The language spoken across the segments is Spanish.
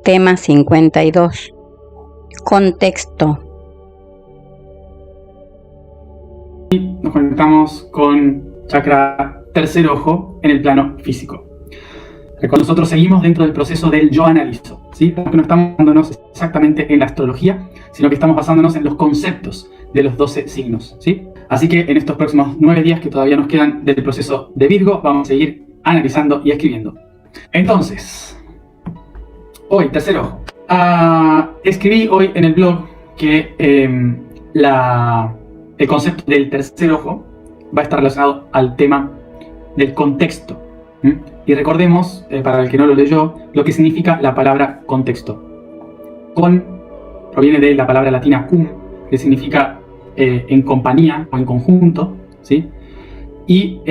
Tema 52. Contexto. Nos conectamos con chakra tercer ojo en el plano físico. Nosotros seguimos dentro del proceso del yo analizo, ¿sí? Porque no estamos basándonos exactamente en la astrología, sino que estamos basándonos en los conceptos de los 12 signos, ¿sí? Así que en estos próximos 9 días que todavía nos quedan del proceso de Virgo, vamos a seguir analizando y escribiendo. Entonces, hoy, tercer ojo. Escribí hoy en el blog que el concepto del tercer ojo va a estar relacionado al tema del contexto. Y recordemos, para el que no lo leyó, lo que significa la palabra contexto. Proviene de la palabra latina cum, que significa en compañía o en conjunto, ¿sí? Y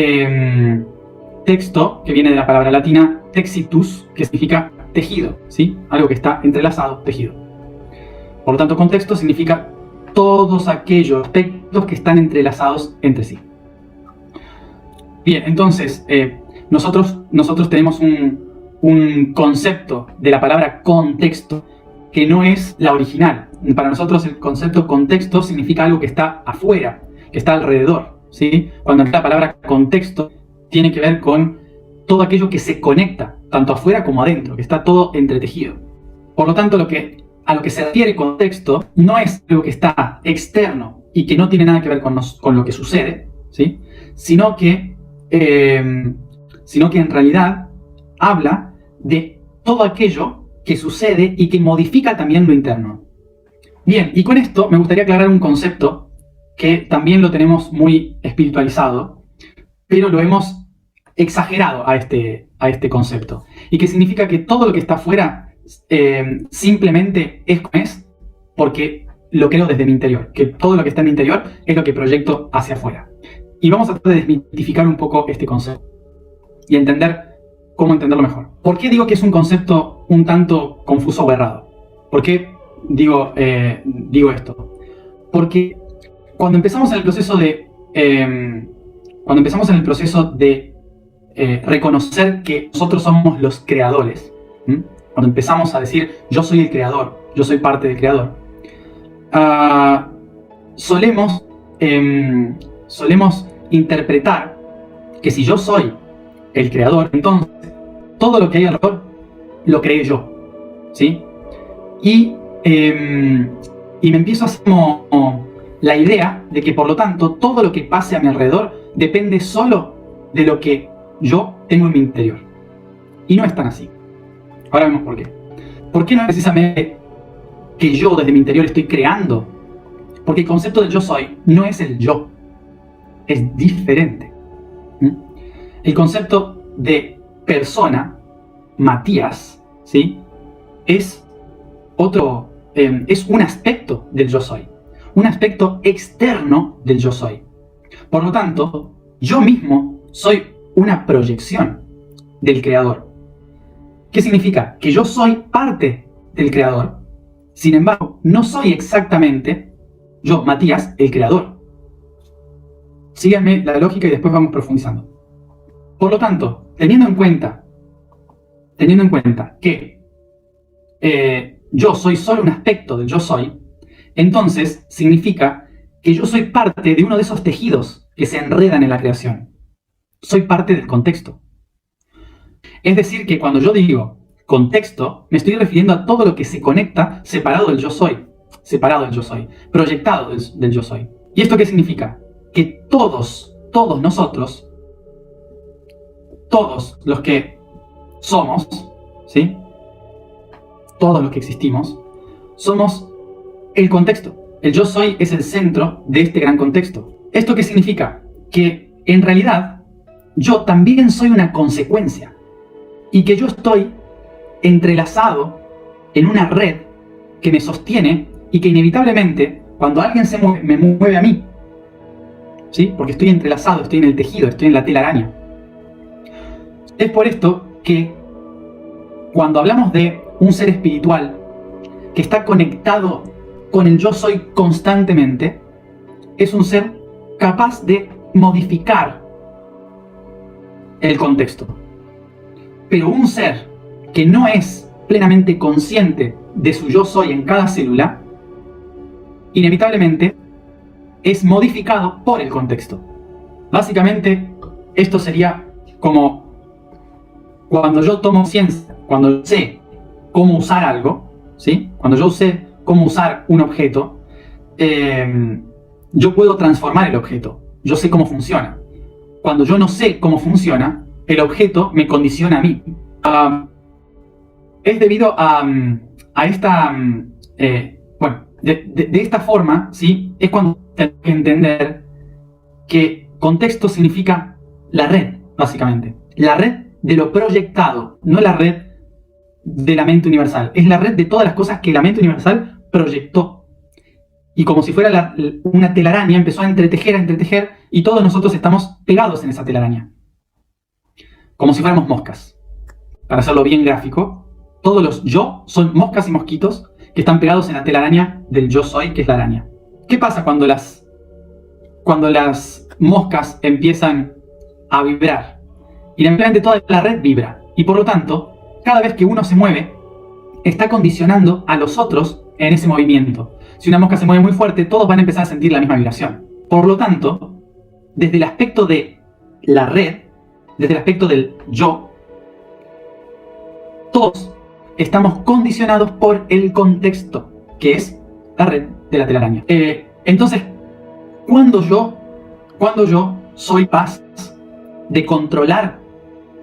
texto, que viene de la palabra latina texitus, que significa tejido, ¿sí? Algo que está entrelazado, tejido. Por lo tanto, contexto significa todos aquellos aspectos que están entrelazados entre sí. Bien, entonces, nosotros tenemos un concepto de la palabra contexto que no es la original. Para nosotros el concepto contexto significa algo que está afuera, que está alrededor, ¿sí? Cuando la palabra contexto tiene que ver con todo aquello que se conecta, tanto afuera como adentro, que está todo entretejido. Por lo tanto, a lo que se refiere contexto no es algo que está externo y que no tiene nada que ver con lo que sucede, ¿sí? Sino que en realidad habla de todo aquello que sucede y que modifica también lo interno. Bien, y con esto me gustaría aclarar un concepto que también lo tenemos muy espiritualizado, pero lo hemos exagerado a este concepto, y que significa que todo lo que está afuera simplemente es como es porque lo creo desde mi interior, que todo lo que está en mi interior es lo que proyecto hacia afuera. Y vamos a tratar de desmitificar un poco este concepto y entender cómo entenderlo mejor. ¿Por qué digo que es un concepto un tanto confuso o errado? ¿Por qué digo esto? Porque cuando empezamos en el proceso de reconocer que nosotros somos los creadores, cuando empezamos a decir yo soy el creador, yo soy parte del creador, solemos interpretar que si yo soy el creador, entonces todo lo que hay alrededor lo creé yo, ¿sí? Y me empiezo a hacer como la idea de que por lo tanto todo lo que pase a mi alrededor depende solo de lo que yo tengo en mi interior. Y no es tan así. Ahora vemos por qué. ¿Por qué no es precisamente que yo desde mi interior estoy creando? Porque el concepto del yo soy no es el yo, es diferente. El concepto de persona, Matías, ¿sí? Es un aspecto del yo soy, un aspecto externo del yo soy. Por lo tanto, yo mismo soy una proyección del creador. ¿Qué significa? Que yo soy parte del creador. Sin embargo, no soy exactamente yo, Matías, el creador. Síganme la lógica y después vamos profundizando. Por lo tanto, teniendo en cuenta que yo soy solo un aspecto del yo soy, entonces significa que yo soy parte de uno de esos tejidos que se enredan en la creación. Soy parte del contexto. Es decir, que cuando yo digo contexto, me estoy refiriendo a todo lo que se conecta separado del yo soy, proyectado del yo soy. ¿Y esto qué significa? Que todos nosotros, todos los que somos, ¿sí? Todos los que existimos, somos el contexto. El yo soy es el centro de este gran contexto. ¿Esto qué significa? Que en realidad yo también soy una consecuencia y que yo estoy entrelazado en una red que me sostiene y que inevitablemente cuando alguien se mueve, me mueve a mí, ¿sí? Porque estoy entrelazado, estoy en el tejido, estoy en la telaraña. Es por esto que cuando hablamos de un ser espiritual que está conectado con el yo soy constantemente, es un ser capaz de modificar el contexto. Pero un ser que no es plenamente consciente de su yo soy en cada célula, inevitablemente es modificado por el contexto. Básicamente, esto sería como cuando yo tomo ciencia, cuando yo sé cómo usar algo, ¿sí? Cuando yo sé cómo usar un objeto, yo puedo transformar el objeto. Yo sé cómo funciona. Cuando yo no sé cómo funciona, el objeto me condiciona a mí. Es debido a esta... bueno, de esta forma, ¿sí? Es cuando tengo que entender que contexto significa la red, básicamente. La red de lo proyectado, no la red de la mente universal. Es la red de todas las cosas que la mente universal proyectó. Y como si fuera una telaraña, empezó a entretejer, y todos nosotros estamos pegados en esa telaraña. Como si fuéramos moscas. Para hacerlo bien gráfico, todos los yo son moscas y mosquitos que están pegados en la telaraña del yo soy, que es la araña. ¿Qué pasa cuando las moscas empiezan a vibrar? Inevitablemente toda la red vibra. Y por lo tanto, cada vez que uno se mueve, está condicionando a los otros en ese movimiento. Si una mosca se mueve muy fuerte, todos van a empezar a sentir la misma vibración. Por lo tanto, desde el aspecto de la red, desde el aspecto del yo, todos estamos condicionados por el contexto, que es la red de la telaraña. Entonces, cuando yo soy capaz de controlar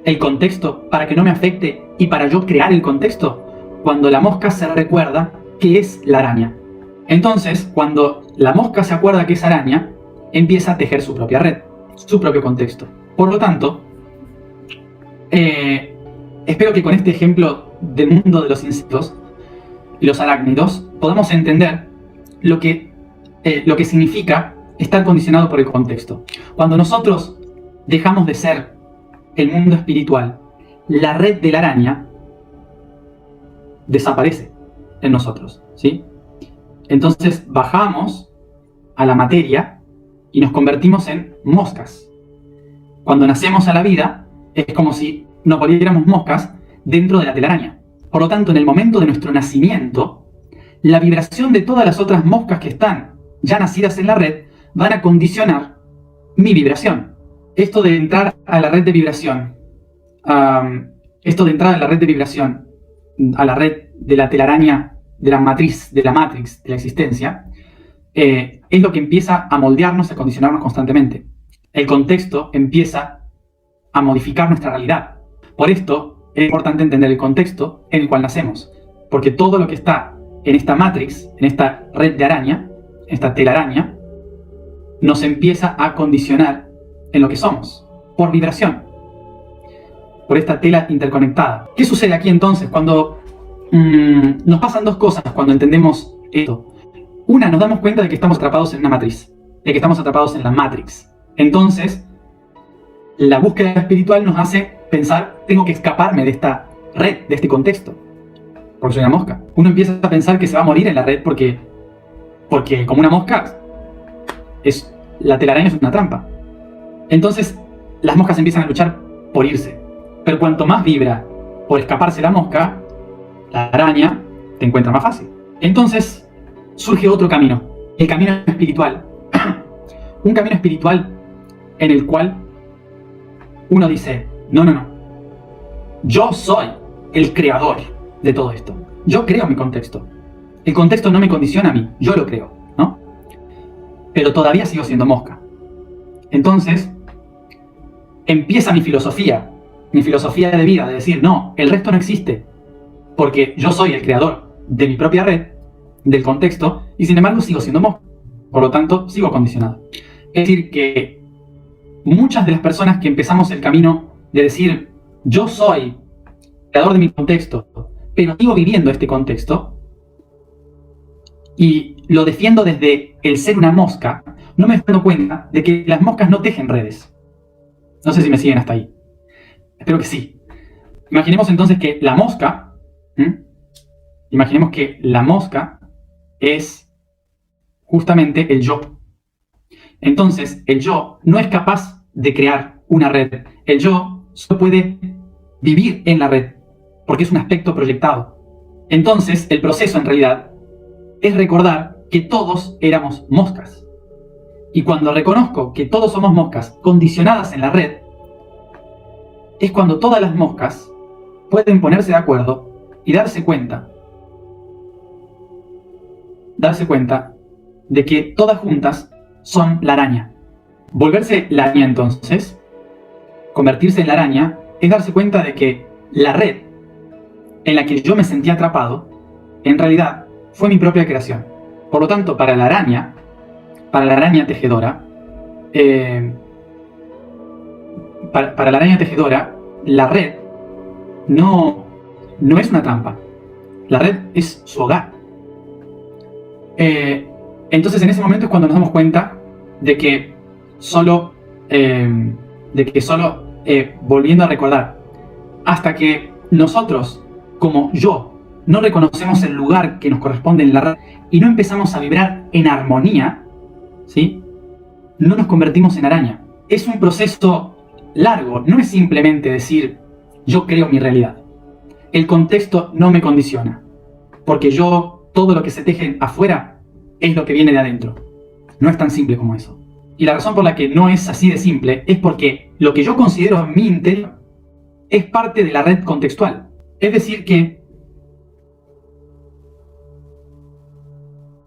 el contexto para que no me afecte y para yo crear el contexto, cuando la mosca se recuerda que es la araña. Entonces, cuando la mosca se acuerda que es araña, empieza a tejer su propia red, su propio contexto. Por lo tanto, espero que con este ejemplo del mundo de los insectos y los arácnidos podamos entender lo que significa estar condicionado por el contexto. Cuando nosotros dejamos de ser el mundo espiritual, la red de la araña desaparece en nosotros, ¿sí? Entonces bajamos a la materia y nos convertimos en moscas. Cuando nacemos a la vida, es como si nos volviéramos moscas dentro de la telaraña. Por lo tanto, en el momento de nuestro nacimiento, la vibración de todas las otras moscas que están ya nacidas en la red van a condicionar mi vibración. Esto de entrar a la red de vibración, a la red de la telaraña, de la matrix de la existencia, es lo que empieza a moldearnos, a condicionarnos constantemente. El contexto empieza a modificar nuestra realidad. Por esto es importante entender el contexto en el cual nacemos, porque todo lo que está en esta matrix, en esta red de araña, esta telaraña, nos empieza a condicionar en lo que somos, por vibración, por esta tela interconectada. ¿Qué sucede aquí entonces cuando nos pasan dos cosas cuando entendemos esto? Una, nos damos cuenta de que estamos atrapados en una matriz, de que estamos atrapados en la matrix. Entonces, la búsqueda espiritual nos hace pensar, tengo que escaparme de esta red, de este contexto, porque soy una mosca. Uno empieza a pensar que se va a morir en la red porque como una mosca, la telaraña es una trampa. Entonces, las moscas empiezan a luchar por irse. Pero cuanto más vibra por escaparse la mosca, la araña te encuentra más fácil. Entonces, surge otro camino, el camino espiritual. Un camino espiritual en el cual uno dice, no. Yo soy el creador de todo esto. Yo creo mi contexto. El contexto no me condiciona a mí, yo lo creo, ¿no? Pero todavía sigo siendo mosca. Entonces, empieza mi filosofía de vida, de decir, no, el resto no existe, porque yo soy el creador de mi propia red, del contexto, y sin embargo sigo siendo mosca. Por lo tanto, sigo condicionado. Es decir, que muchas de las personas que empezamos el camino de decir, yo soy creador de mi contexto, pero sigo viviendo este contexto, y lo defiendo desde el ser una mosca, no me estoy dando cuenta de que las moscas no tejen redes. No sé si me siguen hasta ahí. Espero que sí. Imaginemos entonces que la mosca, es justamente el yo. Entonces, el yo no es capaz de crear una red. El yo solo puede vivir en la red. porque es un aspecto proyectado. Entonces, el proceso en realidad es recordar que todos éramos moscas. Y cuando reconozco que todos somos moscas condicionadas en la red, es cuando todas las moscas pueden ponerse de acuerdo y darse cuenta de que todas juntas son la araña. Volverse la araña entonces, convertirse en la araña, es darse cuenta de que la red en la que yo me sentía atrapado, en realidad fue mi propia creación. Por lo tanto, para la araña tejedora, para la araña tejedora, la red no es una trampa. La red es su hogar. Entonces, en ese momento es cuando nos damos cuenta de que solo volviendo a recordar, hasta que nosotros, como yo, no reconocemos el lugar que nos corresponde en la red y no empezamos a vibrar en armonía, ¿sí? No nos convertimos en araña. Es un proceso largo, no es simplemente decir, yo creo mi realidad. El contexto no me condiciona, porque todo lo que se teje afuera es lo que viene de adentro. No es tan simple como eso. Y la razón por la que no es así de simple es porque lo que yo considero mi interior es parte de la red contextual. Es decir que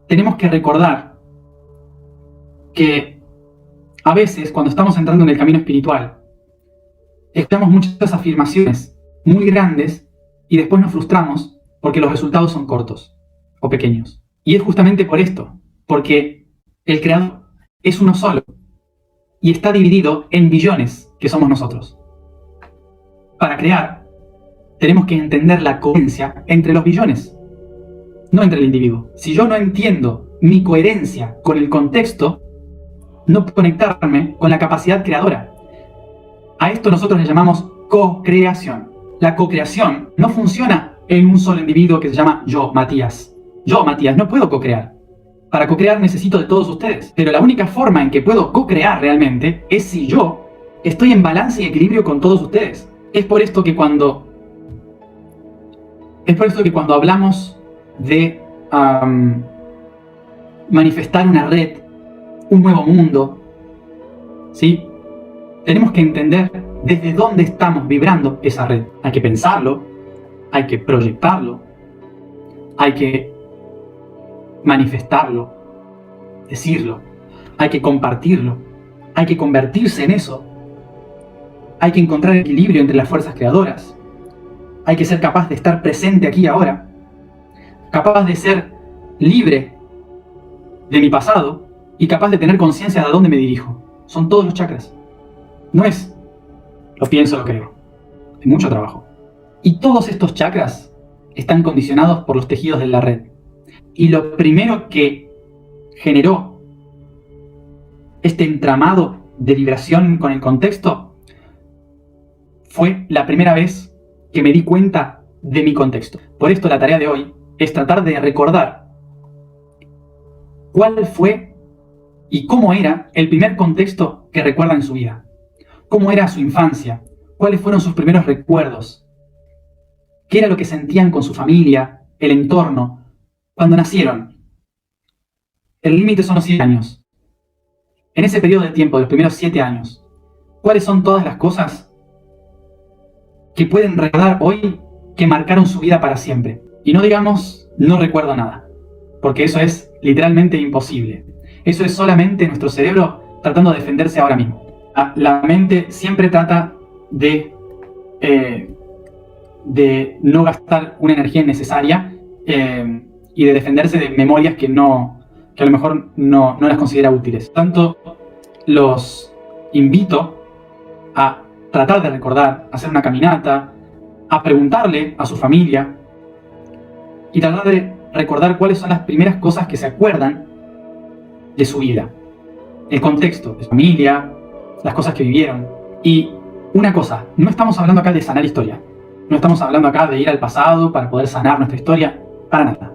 tenemos que recordar que a veces cuando estamos entrando en el camino espiritual, escuchamos muchas afirmaciones muy grandes y después nos frustramos porque los resultados son cortos o pequeños. Y es justamente por esto, porque el creador es uno solo y está dividido en billones que somos nosotros. Para crear, tenemos que entender la coherencia entre los billones, no entre el individuo. Si yo no entiendo mi coherencia con el contexto, no puedo conectarme con la capacidad creadora. A esto nosotros le llamamos co-creación. La co-creación no funciona en un solo individuo que se llama yo, Matías. Yo, Matías, no puedo co-crear. Para co-crear necesito de todos ustedes. Pero la única forma en que puedo co-crear realmente es si yo estoy en balance y equilibrio con todos ustedes. Es por esto que cuando hablamos de manifestar una red, un nuevo mundo, ¿sí? Tenemos que entender desde dónde estamos vibrando esa red. Hay que pensarlo, hay que proyectarlo, hay que manifestarlo, decirlo, hay que compartirlo, hay que convertirse en eso, hay que encontrar equilibrio entre las fuerzas creadoras, hay que ser capaz de estar presente aquí y ahora, capaz de ser libre de mi pasado y capaz de tener conciencia de a dónde me dirijo. Son todos los chakras. No es lo pienso, lo creo. Es mucho trabajo. Y todos estos chakras están condicionados por los tejidos de la red. Y lo primero que generó este entramado de vibración con el contexto fue la primera vez que me di cuenta de mi contexto. Por esto la tarea de hoy es tratar de recordar cuál fue y cómo era el primer contexto que recuerda en su vida. Cómo era su infancia, cuáles fueron sus primeros recuerdos, qué era lo que sentían con su familia, el entorno, cuando nacieron. El límite son los 7 años. En ese periodo de tiempo, de los primeros 7 años, ¿cuáles son todas las cosas que pueden recordar hoy que marcaron su vida para siempre? Y no digamos, no recuerdo nada, porque eso es literalmente imposible. Eso es solamente nuestro cerebro tratando de defenderse ahora mismo. La mente siempre trata de no gastar una energía innecesaria y de defenderse de memorias que a lo mejor no las considera útiles. Por tanto, los invito a tratar de recordar, a hacer una caminata, a preguntarle a su familia y tratar de recordar cuáles son las primeras cosas que se acuerdan de su vida. El contexto de su familia, las cosas que vivieron. Y una cosa, no estamos hablando acá de sanar historia. No estamos hablando acá de ir al pasado para poder sanar nuestra historia. Para nada.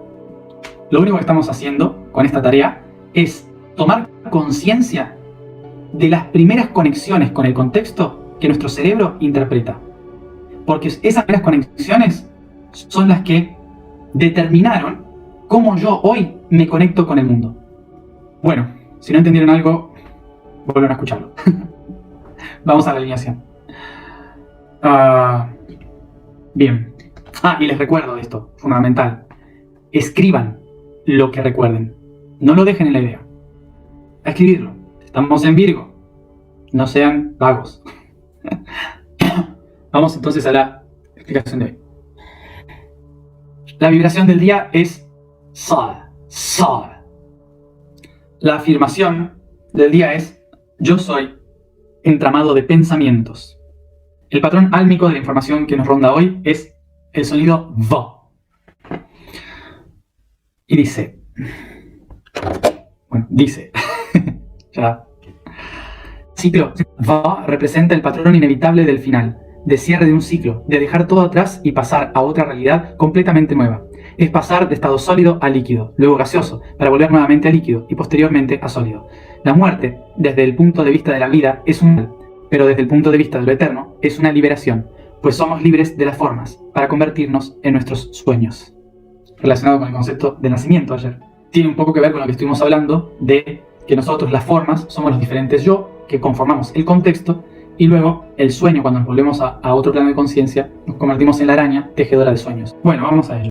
Lo único que estamos haciendo con esta tarea es tomar conciencia de las primeras conexiones con el contexto que nuestro cerebro interpreta. Porque esas primeras conexiones son las que determinaron cómo yo hoy me conecto con el mundo. Bueno, si no entendieron algo, vuelvan a escucharlo. Vamos a la alineación. Bien. Y les recuerdo esto, fundamental. Escriban lo que recuerden. No lo dejen en la idea. A escribirlo. Estamos en Virgo. No sean vagos. Vamos entonces a la explicación de hoy. La vibración del día es Sol. Sol. La afirmación del día es: yo soy entramado de pensamientos. El patrón álmico de la información que nos ronda hoy es el sonido V. Y dice... Bueno, dice... ya. Ciclo. V representa el patrón inevitable del final, de cierre de un ciclo, de dejar todo atrás y pasar a otra realidad completamente nueva. Es pasar de estado sólido a líquido, luego gaseoso, para volver nuevamente a líquido y posteriormente a sólido. La muerte, desde el punto de vista de la vida, es un mal, pero desde el punto de vista de lo eterno, es una liberación, pues somos libres de las formas, para convertirnos en nuestros sueños. Relacionado con el concepto de nacimiento ayer. Tiene un poco que ver con lo que estuvimos hablando de que nosotros, las formas, somos los diferentes yo, que conformamos el contexto, y luego el sueño, cuando nos volvemos a otro plano de conciencia, nos convertimos en la araña tejedora de sueños. Bueno, vamos a ello.